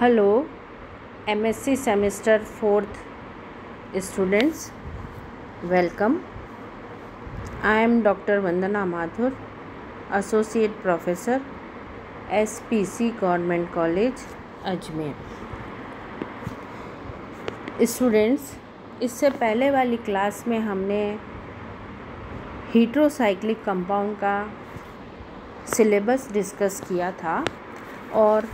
Hello MSc semester 4th students, welcome. I am Dr. Vandana Mathur, Associate Professor, SPC Government College, Ajmer. Students, इससे पहले वाली class में हमने heterocyclic compound का syllabus discuss किया था और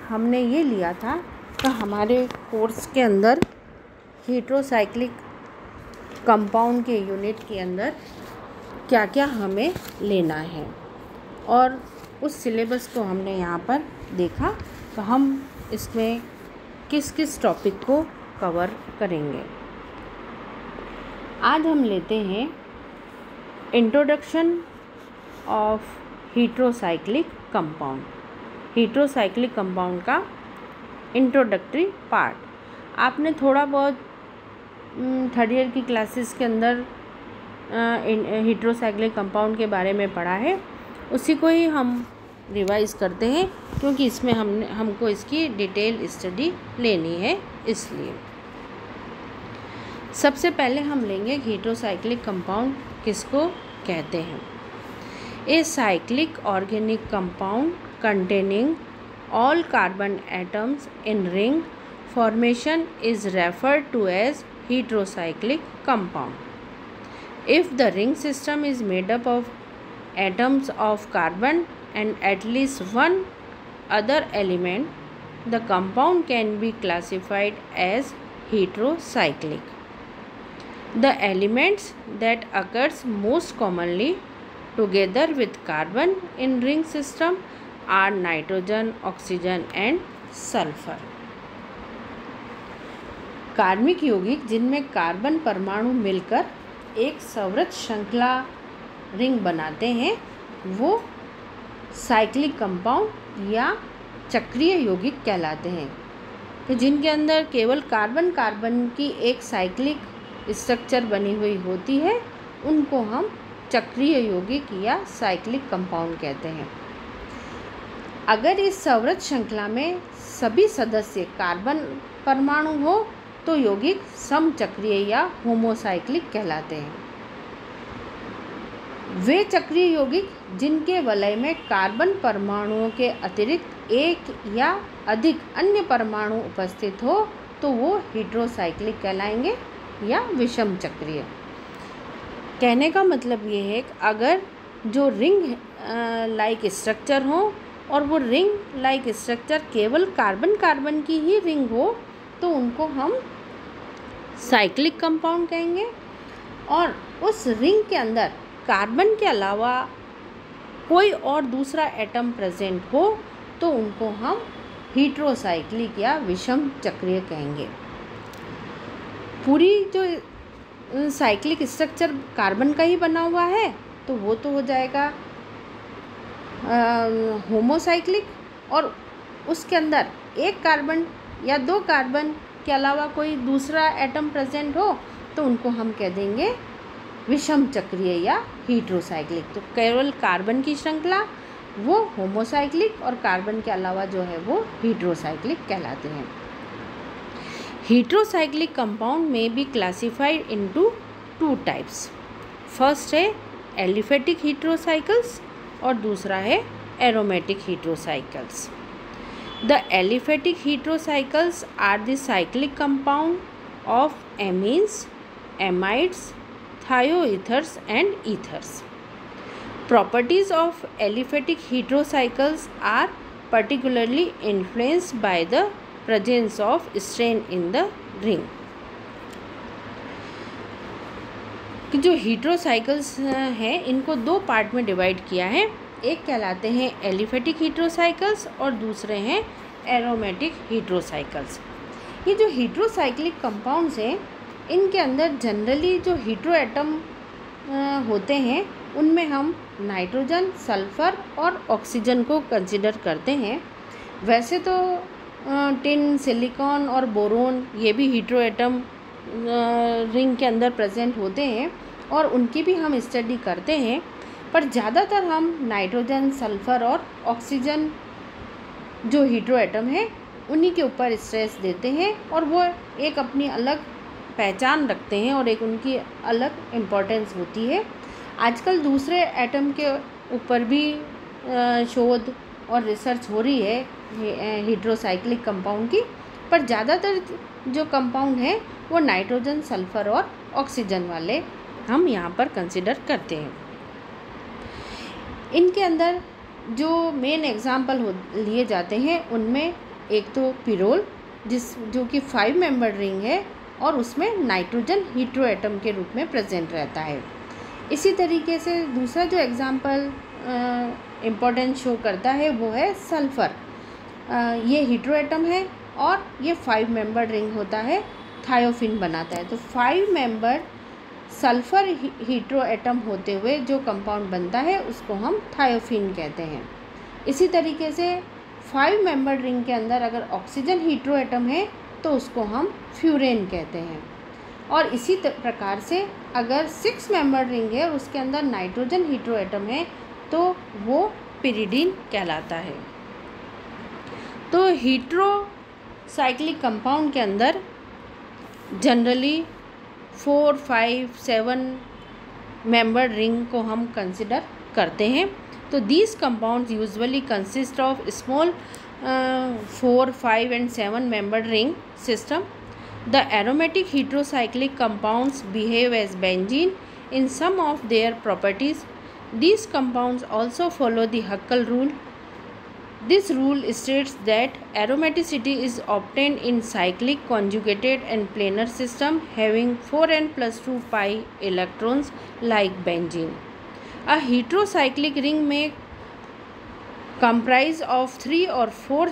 हमने ये लिया था कि हमारे कोर्स के अंदर हीट्रोसाइक्लिक कंपाउंड के यूनिट के अंदर क्या क्या हमें लेना है, और उस सिलेबस को हमने यहाँ पर देखा तो हम इसमें किस किस टॉपिक को कवर करेंगे. आज हम लेते हैं introduction of heterocyclic compound. Heterocyclic compound का इंट्रोडक्टरी पार्ट आपने थोड़ा बहुत थर्ड ईयर की क्लासेस के अंदर हीट्रोसाइक्लिक कंपाउंड के बारे में पढ़ा है. उसी को ही हम रिवाइज करते हैं क्योंकि इसमें हमको इसकी डिटेल स्टडी लेनी है. इसलिए सबसे पहले हम लेंगे हीट्रोसाइक्लिक कंपाउंड किसको कहते हैं. A cyclic organic compound containing all carbon atoms in ring formation is referred to as heterocyclic compound. If the ring system is made up of atoms of carbon and at least one other element, the compound can be classified as heterocyclic. The elements that occurs most commonly together with carbon in ring system are nitrogen, oxygen and sulphur. कार्बनिक यौगिक जिनमें carbon परमाणु मिलकर एक संवृत श्रृंखला ring बनाते हैं वो साइक्लिक कंपाउंड या चक्रीय यौगिक कहलाते हैं. कि जिनके अंदर केवल कार्बन की एक साइक्लिक स्ट्रक्चर बनी हुई होती है उनको हम चक्रीय यौगिक या साइक्लिक कंपाउंड कहते हैं. अगर इस संवृत श्रृंखला में सभी सदस्य कार्बन परमाणु हो तो यौगिक समचक्रीय या होमोसाइक्लिक कहलाते हैं. वे चक्रीय यौगिक जिनके वलय में कार्बन परमाणुओं के अतिरिक्त एक या अधिक अन्य परमाणु उपस्थित हो तो वो हीट्रोसाइक्लिक कहलाएंगे या विषम चक्रीय. कहने का मतलब ये है कि अगर जो रिंग लाइक स्ट्रक्चर हो और वो रिंग लाइक स्ट्रक्चर केवल कार्बन की ही रिंग हो तो उनको हम साइक्लिक कंपाउंड कहेंगे. और उस रिंग के अंदर कार्बन के अलावा कोई और दूसरा एटम प्रेजेंट हो तो उनको हम हीट्रोसाइक्लिक या विषम चक्रीय कहेंगे. पूरी जो साइक्लिक स्ट्रक्चर कार्बन का ही बना हुआ है तो वो तो हो जाएगा होमोसाइक्लिक, और उसके अंदर एक कार्बन या दो कार्बन के अलावा कोई दूसरा एटम प्रेजेंट हो तो उनको हम कह देंगे विषम चक्रीय या हीट्रोसाइक्लिक. तो केवल कार्बन की श्रृंखला वो होमोसाइक्लिक और कार्बन के अलावा जो है वो हीट्रोसाइक्लिक कहलाते हैं. हीट्रोसाइक्लिक कंपाउंड में be classified into two types. First है एलिफेटिक हीट्रोसाइकल्स और दूसरा है aromatic heterocycles. The aliphatic heterocycles are the cyclic compound of amines, amides, thioethers and ethers. Properties of aliphatic heterocycles are particularly influenced by the presence of strain in the ring. कि जो हीट्रोसाइकल्स हैं इनको दो part में divide किया है. एक कहलाते हैं एलिफेटिक हीट्रोसाइकल्स और दूसरे हैं एरोमेटिक हीट्रोसाइकल्स. ये जो हीट्रोसाइक्लिक कंपाउंड्स हैं इनके अंदर जनरली जो हीट्रो एटम होते हैं उनमें हम नाइट्रोजन, सल्फ़र और ऑक्सीजन को कंसिडर करते हैं. वैसे तो टिन, सिलिकॉन और बोरोन ये भी हीट्रो एटम रिंग के अंदर प्रेजेंट होते हैं और उनकी भी हम स्टडी करते हैं, पर ज़्यादातर हम नाइट्रोजन, सल्फ़र और ऑक्सीजन जो हीट्रो एटम है उन्हीं के ऊपर स्ट्रेस देते हैं और वो एक अपनी अलग पहचान रखते हैं और एक उनकी अलग इम्पोर्टेंस होती है। आजकल दूसरे एटम के ऊपर भी शोध और रिसर्च हो रही है हेट्रोसाइक्लिक कंपाउंड की, पर ज़्यादातर जो कंपाउंड हैं वो नाइट्रोजन, सल्फ़र और ऑक्सीजन वाले हम यहाँ पर कंसिडर करते हैं। इनके अंदर जो मेन एग्जाम्पल लिए जाते हैं उनमें एक तो पिरोल जो कि 5 मेंबर रिंग है और उसमें नाइट्रोजन हीट्रो एटम के रूप में प्रेजेंट रहता है। इसी तरीके से दूसरा जो एग्जाम्पल इम्पोर्टेंस शो करता है वो है सल्फ़र। ये हीट्रो एटम है और ये 5 मेंबर रिंग होता है, थायोफिन बनाता है। तो 5 मेंबर सल्फ़र हीट्रो एटम होते हुए जो कंपाउंड बनता है उसको हम थायोफिन कहते हैं। इसी तरीके से 5 मेंबर रिंग के अंदर अगर ऑक्सीजन हीट्रो एटम है तो उसको हम फ्यूरेन कहते हैं। और इसी प्रकार से अगर 6 मेंबर रिंग है और उसके अंदर नाइट्रोजन हीट्रो एटम है तो वो पिरिडीन कहलाता है। तो हीट्रोसाइक्लिक कंपाउंड के अंदर जनरली 4, 5, 7 मेंबर रिंग को हम कंसिडर करते हैं। तो these compounds usually consist of small 4, 5 and 7 membered ring system. The aromatic heterocyclic compounds behave as benzene in some of their properties. These compounds also follow the Huckel rule. This rule states that aromaticity is obtained in cyclic, conjugated and planar system having 4n plus 2 pi electrons like benzene. A heterocyclic ring may comprise of 3 or 4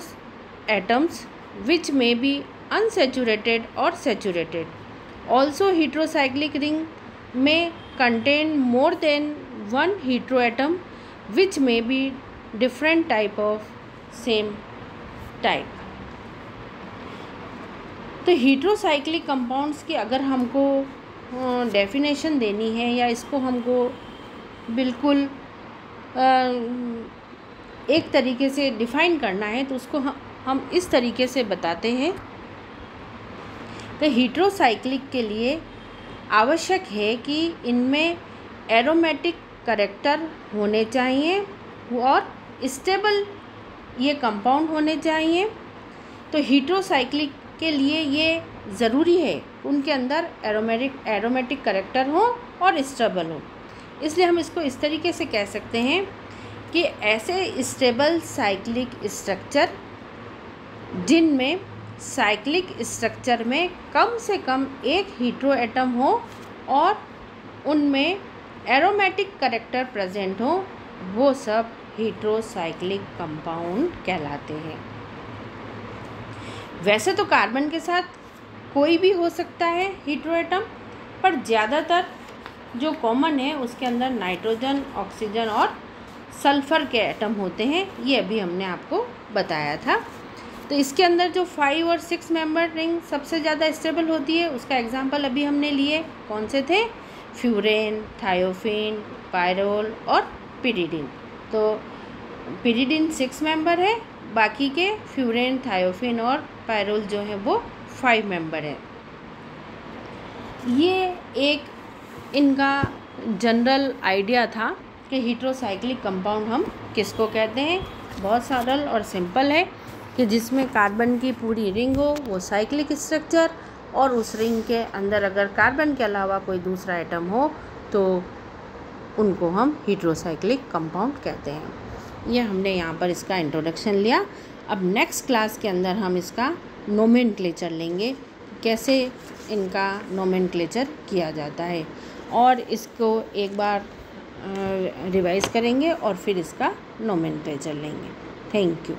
atoms which may be unsaturated or saturated. Also, heterocyclic ring may contain more than one heteroatom which may be different type of same type. तो heterocyclic compounds की अगर हमको definition देनी है या इसको हमको बिल्कुल एक तरीके से डिफ़ाइन करना है तो उसको हम इस तरीके से बताते हैं कि हीट्रोसाइक्लिक के लिए आवश्यक है कि इनमें एरोमेटिक कैरेक्टर होने चाहिए और स्टेबल ये कंपाउंड होने चाहिए। तो हीट्रोसाइक्लिक के लिए ये ज़रूरी है उनके अंदर एरोमेटिक कैरेक्टर हो और स्टेबल हो। इसलिए हम इसको इस तरीके से कह सकते हैं कि ऐसे स्टेबल साइक्लिक स्ट्रक्चर जिनमें साइक्लिक स्ट्रक्चर में कम से कम एक हीट्रो एटम हो और उनमें एरोमेटिक कैरेक्टर प्रेजेंट हो, वो सब हीट्रोसाइक्लिक कंपाउंड कहलाते हैं। वैसे तो कार्बन के साथ कोई भी हो सकता है हीट्रो एटम, पर ज़्यादातर जो कॉमन है उसके अंदर नाइट्रोजन, ऑक्सीजन और सल्फ़र के एटम होते हैं। ये अभी हमने आपको बताया था। तो इसके अंदर जो 5 और 6 मेंबर रिंग सबसे ज़्यादा स्टेबल होती है उसका एग्जांपल अभी हमने लिए, कौन से थे? फ्यूरेन, थायोफिन, पायरोल और पिरिडीन। तो पिरिडीन 6 मेंबर है, बाकी के फ्यूरेन, थायोफिन और पायरोल जो है वो 5 मेंबर है। ये एक इनका जनरल आइडिया था कि हीट्रोसाइक्लिक कंपाउंड हम किसको कहते हैं। बहुत सरल और सिंपल है कि जिसमें कार्बन की पूरी रिंग हो, वो साइक्लिक स्ट्रक्चर, और उस रिंग के अंदर अगर कार्बन के अलावा कोई दूसरा एटम हो तो उनको हम हीट्रोसाइक्लिक कंपाउंड कहते हैं। ये हमने यहाँ पर इसका इंट्रोडक्शन लिया। अब नेक्स्ट क्लास के अंदर हम इसका नोमेनक्लेचर लेंगे, कैसे इनका नोमेनक्लेचर किया जाता है, और इसको एक बार रिवाइज़ करेंगे और फिर इसका नोमेनक्लेचर लेंगे। Thank you.